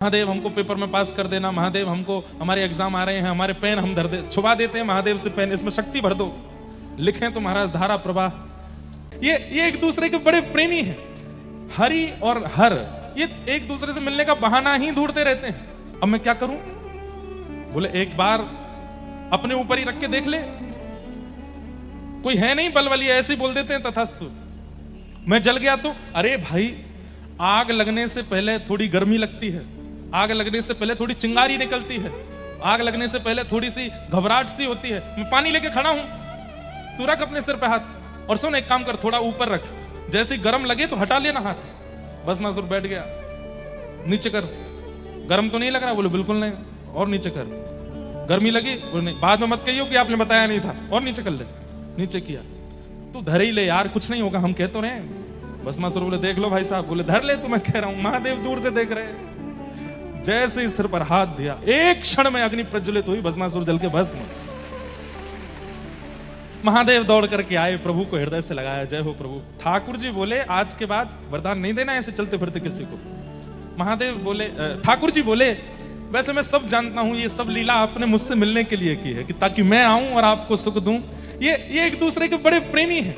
महादेव हमको पेपर में पास कर देना, महादेव हमको हमारे एग्जाम आ रहे हैं, हमारे पेन हम धर दे छुपा देते हैं महादेव से पेन, इसमें शक्ति भर दो, लिखें तो महाराज धारा प्रवाह। ये एक दूसरे के बड़े प्रेमी हैं। हरि और हर ये एक दूसरे से मिलने का बहाना ही ढूंढते रहते हैं। अब मैं क्या करूं? बोले एक बार अपने ऊपर ही रख के देख ले, कोई है नहीं बलवलिया, ऐसे ही बोल देते हैं तथास्तु। मैं जल गया तो अरे भाई, आग लगने से पहले थोड़ी गर्मी लगती है, आग लगने से पहले थोड़ी चिंगारी निकलती है, आग लगने से पहले थोड़ी सी घबराहट सी होती है। मैं पानी लेके खड़ा हूं, तू रख अपने सिर पे हाथ और सुन एक काम कर, थोड़ा ऊपर रख, जैसे ही गर्म लगे तो हटा लेना हाथ। बस मासुर बैठ गया, नीचे कर, गर्म तो नहीं लग रहा? बोले बिल्कुल नहीं, और नीचे कर। गर्मी लगी? बोले नहीं। बाद में मत कहियो कि आपने बताया नहीं था, और नीचे कर ले। नीचे किया, तू धर ही ले यार, कुछ नहीं होगा, हम कह तो रहे। बस मासुर बोले देख लो भाई साहब, बोले धर ले, तो मैं कह रहा हूं। महादेव दूर से देख रहे हैं, जैसे ही सिर पर हाथ दिया एक क्षण में अग्नि प्रज्वलित हुई, भस्मासुर जल के भस्म। महादेव दौड़ करके आए, प्रभु को हृदय से लगाया, जय हो प्रभु। ठाकुर जी बोले आज के बाद वरदान नहीं देना ऐसे चलते फिरते किसी को। महादेव बोले, ठाकुर जी बोले वैसे मैं सब जानता हूं, ये सब लीला आपने मुझसे मिलने के लिए की है कि ताकि मैं आऊं और आपको सुख दूं। ये एक दूसरे के बड़े प्रेमी हैं।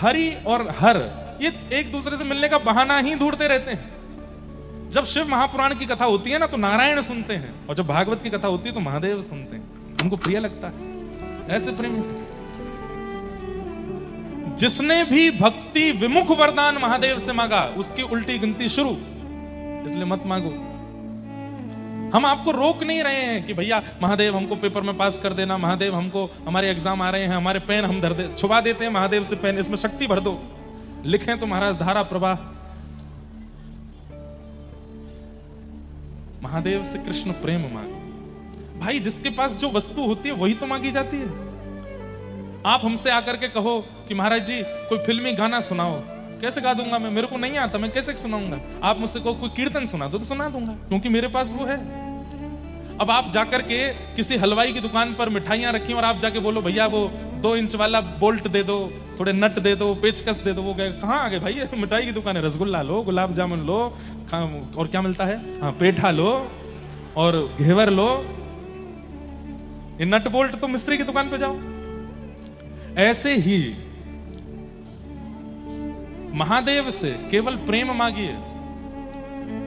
हरि और हर ये एक दूसरे से मिलने का बहाना ही ढूंढते रहते हैं। जब शिव महापुराण की कथा होती है ना तो नारायण सुनते हैं, और जब भागवत की कथा होती है तो महादेव सुनते हैं। उनको प्रिय लगता है, ऐसे प्रेमी। जिसने भी भक्ति विमुख वरदान महादेव से मांगा उसकी उल्टी गिनती शुरू, इसलिए मत मांगो। हम आपको रोक नहीं रहे हैं कि भैया महादेव हमको पेपर में पास कर देना, महादेव हमको हमारे एग्जाम आ रहे हैं, हमारे पेन हम धर दे छुपा देते हैं महादेव से पेन, इसमें शक्ति भर दो, लिखें तो महाराज धारा प्रवाह। महादेव से कृष्ण प्रेम मांगो। भाई जिसके पास जो वस्तु होती है वही तो मांगी जाती है। आप हमसे आकर के कहो कि महाराज जी कोई फिल्मी गाना सुनाओ, कैसे गा दूंगा मैं, मेरे को नहीं आता, मैं कैसे सुनाऊंगा। आप मुझसे कहो कोई कीर्तन सुना दो तो सुना दूंगा, क्योंकि मेरे पास वो है। अब आप जाकर के किसी हलवाई की दुकान पर मिठाइयां रखी और आप जाके बोलो भैया वो 2 इंच वाला बोल्ट दे दो, थोड़े नट दे दो, पेचकस दे दो, वो कहे कहाँ आ गए भाई, ये मिठाई की दुकान है, रसगुल्ला लो, गुलाब जामुन लो, और क्या मिलता है, हाँ पेठा लो और घेवर लो। ये नट बोल्ट तो मिस्त्री की दुकान पे जाओ। ऐसे ही महादेव से केवल प्रेम मांगिए।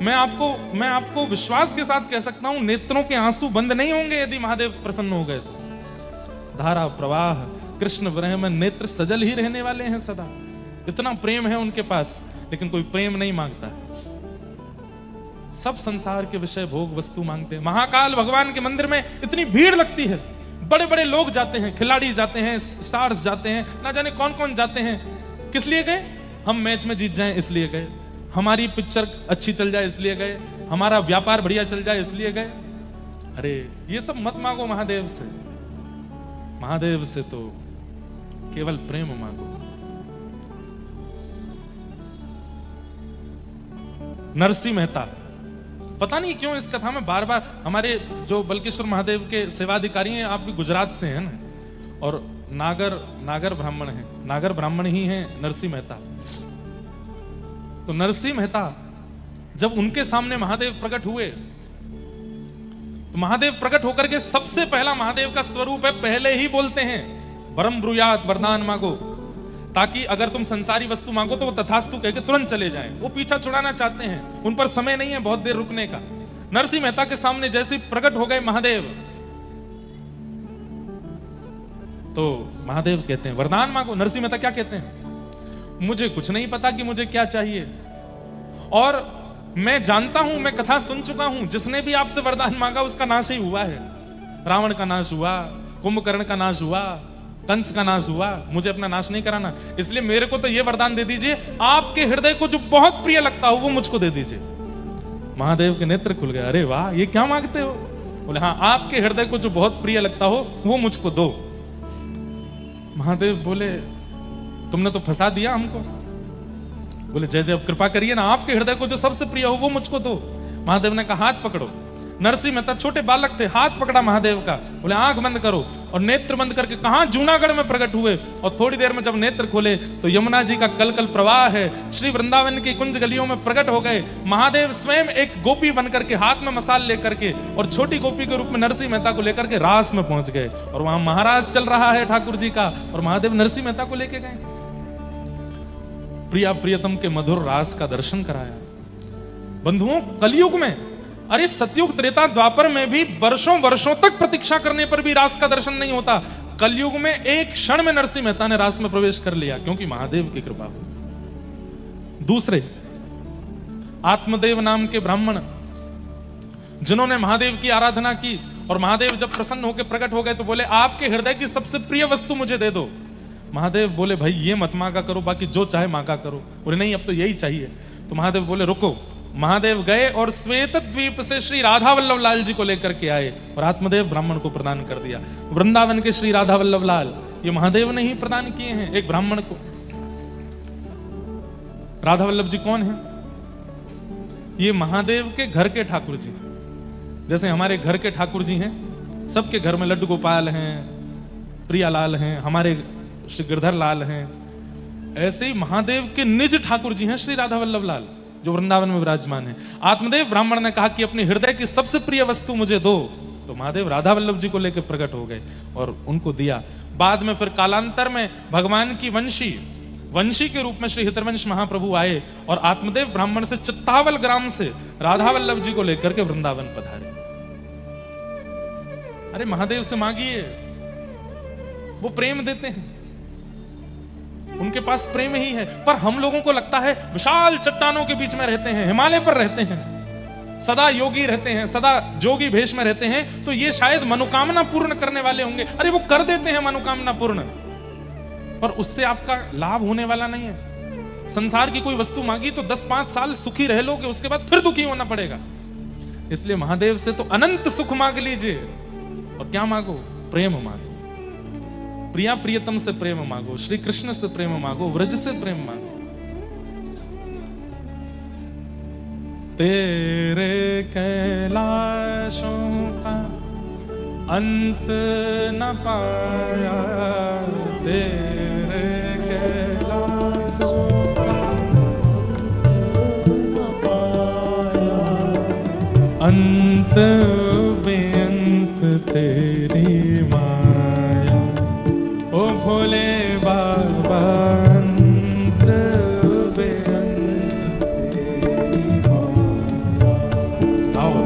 मैं आपको विश्वास के साथ कह सकता हूं, नेत्रों के आंसू बंद नहीं होंगे यदि महादेव प्रसन्न हो गए तो। धारा प्रवाह कृष्ण विरह में नेत्र सजल ही रहने वाले हैं सदा। इतना प्रेम है उनके पास, लेकिन कोई प्रेम नहीं मांगता। सब संसार के विषय भोग वस्तु मांगते हैं। महाकाल भगवान के मंदिर में इतनी भीड़ लगती है, बड़े बड़े लोग जाते हैं, खिलाड़ी जाते हैं, स्टार्स जाते हैं, ना जाने कौन कौन जाते हैं। किस लिए गए? हम मैच में जीत जाएं इसलिए गए, हमारी पिक्चर अच्छी चल जाए इसलिए गए, हमारा व्यापार बढ़िया चल जाए इसलिए गए। अरे ये सब मत मांगो महादेव से। महादेव से तो केवल प्रेम मांगो। नरसिंह मेहता, पता नहीं क्यों इस कथा में बार बार हमारे जो बल्केश्वर महादेव के सेवाधिकारी हैं, आप भी गुजरात से हैं ना, और नागर ब्राह्मण हैं, नागर ब्राह्मण ही हैं नरसिंह मेहता। तो नरसिंह मेहता जब उनके सामने महादेव प्रकट हुए तो महादेव प्रकट होकर के सबसे पहला महादेव का स्वरूप है, पहले ही बोलते हैं वरम ब्रूयात, वरदान मांगो, ताकि अगर तुम संसारी वस्तु मांगो तो वो तथास्तु कह के तुरंत चले जाएं। वो पीछा छुड़ाना चाहते हैं, उन पर समय नहीं है बहुत देर रुकने का। नरसिंह मेहता के सामने जैसे प्रकट हो गए महादेव, तो महादेव कहते हैं वरदान मांगो। नरसिंह मेहता क्या कहते हैं? मुझे कुछ नहीं पता कि मुझे क्या चाहिए, और मैं जानता हूं, मैं कथा सुन चुका हूं, जिसने भी आपसे वरदान मांगा उसका नाश ही हुआ है। रावण का नाश हुआ, कुंभकर्ण का नाश हुआ, कंस का नाश हुआ, मुझे अपना नाश नहीं कराना। इसलिए मेरे को तो ये वरदान दे दीजिए, आपके हृदय को जो बहुत प्रिय लगता हो वो मुझको दे दीजिए। महादेव के नेत्र खुल गए, अरे वाह ये क्या मांगते हो? बोले हाँ, आपके हृदय को जो बहुत प्रिय लगता हो वो मुझको दो। महादेव बोले तुमने तो फंसा दिया हमको। बोले जय जय, अब कृपा करिए ना, आपके हृदय को जो सबसे प्रिय हो वो मुझको दो। महादेव ने कहा हाथ पकड़ो। नरसिंह मेहता छोटे बालक थे, हाथ पकड़ा महादेव का, बोले आंख बंद करो, और नेत्र बंद करके कहां जूनागढ़ में प्रकट हुए। और थोड़ी देर में जब नेत्र खोले तो यमुना जी का कलकल प्रवाह है, श्री वृंदावन की कुंज गलियों में प्रकट हो गए। महादेव स्वयं एक गोपी बनकर के हाथ में मसाल लेकर के और छोटी गोपी के रूप में नरसिंह मेहता को लेकर के रास में पहुंच गए, और वहां महाराज चल रहा है ठाकुर जी का, और महादेव नरसिंह मेहता को लेके गए, प्रिया प्रियतम के मधुर रास का दर्शन कराया। बंधुओं, कलयुग में, अरे सतयुग त्रेता द्वापर में भी वर्षों वर्षों तक प्रतीक्षा करने पर भी रास का दर्शन नहीं होता। कलयुग में एक क्षण में नरसिंह मेहता ने रास में प्रवेश कर लिया, क्योंकि महादेव की कृपा हुई। दूसरे आत्मदेव नाम के ब्राह्मण, जिन्होंने महादेव की आराधना की, और महादेव जब प्रसन्न होकर प्रकट हो गए तो बोले आपके हृदय की सबसे प्रिय वस्तु मुझे दे दो। महादेव बोले भाई ये मत मांगा करो, बाकी जो चाहे मांगा करो। बोले नहीं अब तो यही चाहिए। तो महादेव बोले रुको। महादेव गए और श्वेत द्वीप से श्री राधा वल्लभ लाल जी को लेकर के आए और आत्मदेव ब्राह्मण को प्रदान कर दिया। वृंदावन के श्री राधा वल्लभ लाल ये महादेव ने ही प्रदान किए हैं एक ब्राह्मण को। राधा वल्लभ जी कौन है? ये महादेव के घर के ठाकुर जी, जैसे हमारे घर के ठाकुर जी हैं, सबके घर में लड्डू गोपाल हैं, प्रियालाल हैं, हमारे श्री गिरधर लाल हैं, ऐसे ही महादेव के निज ठाकुर जी हैं श्री राधा वल्लभ लाल, जो वृंदावन में विराजमान है। आत्मदेव ब्राह्मण ने कहा कि अपनी हृदय की सबसे प्रिय वस्तु मुझे दो, तो महादेव राधा वल्लभ जी को लेकर प्रकट हो गए और उनको दिया। बाद में फिर कालांतर में भगवान की वंशी के रूप में श्री हितवंश महाप्रभु आए और आत्मदेव ब्राह्मण से चित्तावल ग्राम से राधा वल्लभ जी को लेकर के वृंदावन पधारे। अरे महादेव से मांगिए, वो प्रेम देते हैं, उनके पास प्रेम ही है। पर हम लोगों को लगता है विशाल चट्टानों के बीच में रहते हैं, हिमालय पर रहते हैं, सदा योगी रहते हैं, सदा जोगी भेष में रहते हैं, तो ये शायद मनोकामना पूर्ण करने वाले होंगे। अरे वो कर देते हैं मनोकामना पूर्ण, पर उससे आपका लाभ होने वाला नहीं है। संसार की कोई वस्तु मांगी तो 10-5 साल सुखी रह लोगे, उसके बाद फिर दुखी होना पड़ेगा। इसलिए महादेव से तो अनंत सुख मांग लीजिए, और क्या मांगो? प्रेम मांगो, प्रिया प्रियतम से प्रेम मांगो, श्री कृष्ण से प्रेम मांगो, व्रज से प्रेम मांगो। तेरे कैलाशों का अंत न पाया, तेरे कैलाशों का न पाया, अंत बेअंत तेरी माया, ओ भोले बाबा अंत बेअंत तेरी माया। आओ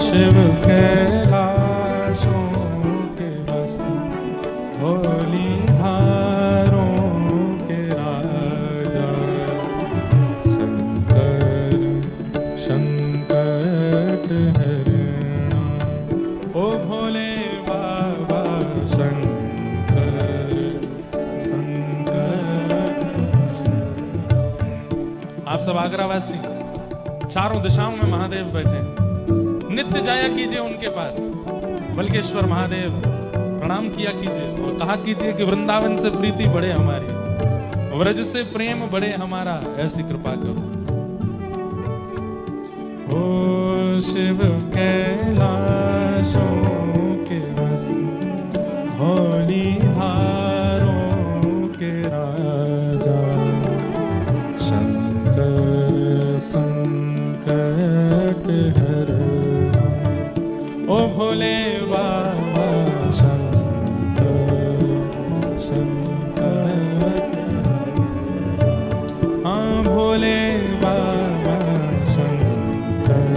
शिव कैलाशों के बस भोली धारों के राजा, शंकर संकट हरणा, ओ भोले बाबा शंकर संकट। आप सब आगरावासी, चारों दिशाओं में महादेव बैठे, नित्य जाया कीजिए उनके पास। बल्केश्वर महादेव प्रणाम किया कीजिए और कहा कीजिए कि वृंदावन से प्रीति बढ़े हमारी, व्रज से प्रेम बढ़े हमारा, ऐसी कृपा करो। ओ शिव कैलाशों के बस भोली धारों के राजा, शंकर संकट हरणा, ओ भोले बाबा शंकर संकट, हाँ भोले बाबा शंकर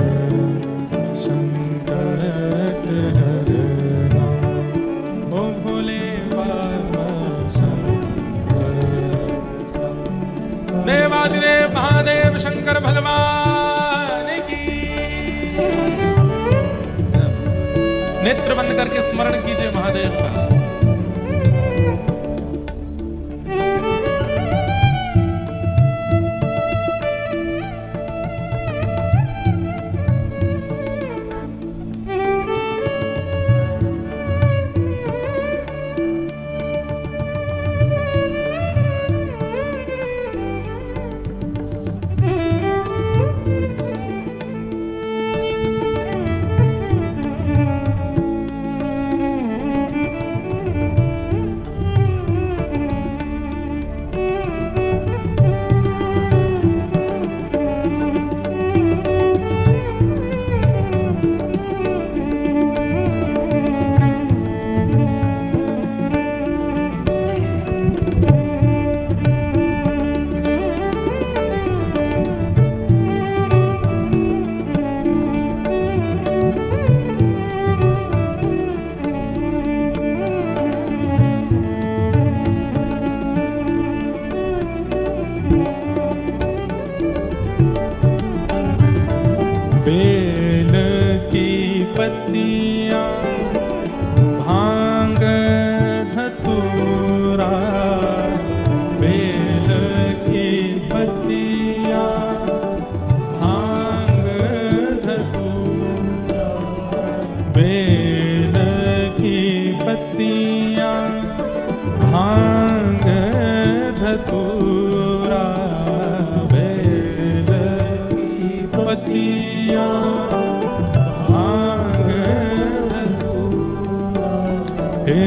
संकट हरणा, ओ भोले बाबा शंकर। देवादिदेव महादेव शंकर भगवान की। नेत्र बंद करके स्मरण कीजिए महादेव का।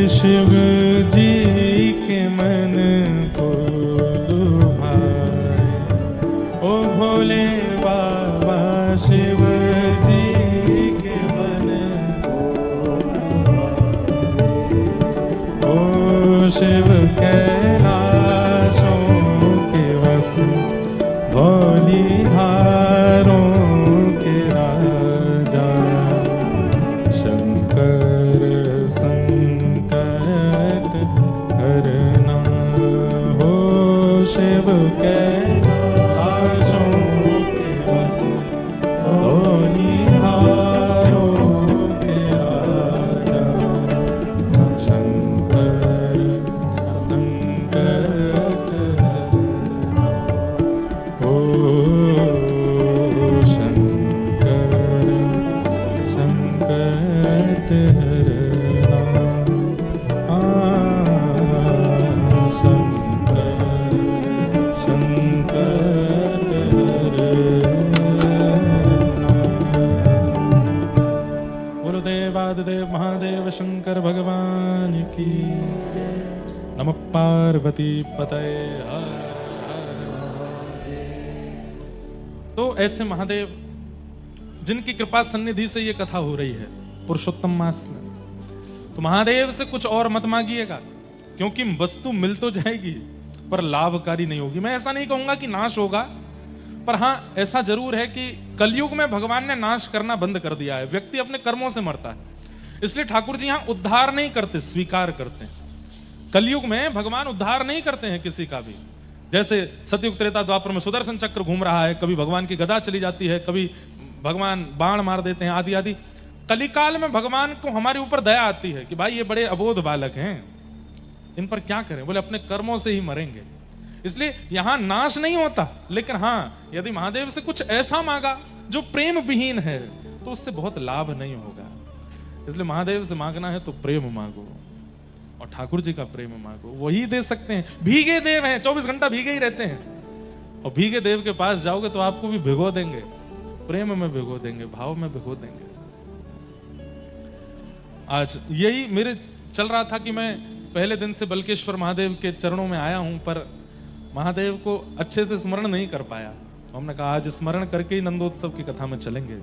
शिव जी के मन को लुभाए, ओ भोले बाबा शिव जी के मन को लुभाए, ओ शिव कैलाशों के वस भोलिहारों के राजा, शंकर संकट हरना, हो शिव कैलाशों के वस भोलिहारों के राजा, शंकर संकट हरना, ओ शंकर संकट हरना, शंकर संकट हरना। गुरुदेव आदिदेव महादेव शंकर भगवान की नमः। पार्वती पतये हर हर महादेव। तो ऐसे महादेव जिनकी कृपा सन्निधि से ये कथा हो रही है पुरुषोत्तम मास में, तो महादेव से कुछ और मत मांगिएगा, क्योंकि वस्तु मिल तो जाएगी पर लाभकारी नहीं होगी। मैं ऐसा नहीं कहूंगा कि नाश होगा, पर हाँ ऐसा जरूर है कि कलयुग में भगवान ने नाश करना बंद कर दिया है। व्यक्ति अपने कर्मों से मरता है, इसलिए ठाकुर जी यहां उद्धार नहीं करते, स्वीकार करते हैं। कलयुग में भगवान उद्धार नहीं करते हैं किसी का भी। जैसे सतयुग त्रेता द्वापर में सुदर्शन चक्र घूम रहा है, कभी भगवान की गदा चली जाती है, कभी भगवान बाण मार देते हैं, आदि आदि। कलिकाल में भगवान को हमारे ऊपर दया आती है कि भाई ये बड़े अबोध बालक हैं, इन पर क्या करें, बोले अपने कर्मों से ही मरेंगे। इसलिए यहां नाश नहीं होता, लेकिन हाँ यदि महादेव से कुछ ऐसा मांगा जो प्रेम विहीन है तो उससे बहुत लाभ नहीं होगा। इसलिए महादेव से मांगना है तो प्रेम मांगो और ठाकुर जी का प्रेम मांगो, वही दे सकते हैं। भीगे देव हैं, 24 घंटा भीगे ही रहते हैं, और भीगे देव के पास जाओगे तो आपको भी भिगो देंगे, प्रेम में भिगो देंगे, भाव में भिगो देंगे। आज यही मेरे चल रहा था कि मैं पहले दिन से बल्केश्वर महादेव के चरणों में आया हूं, पर महादेव को अच्छे से स्मरण नहीं कर पाया। हमने कहा आज स्मरण करके ही नंदोत्सव की कथा में चलेंगे।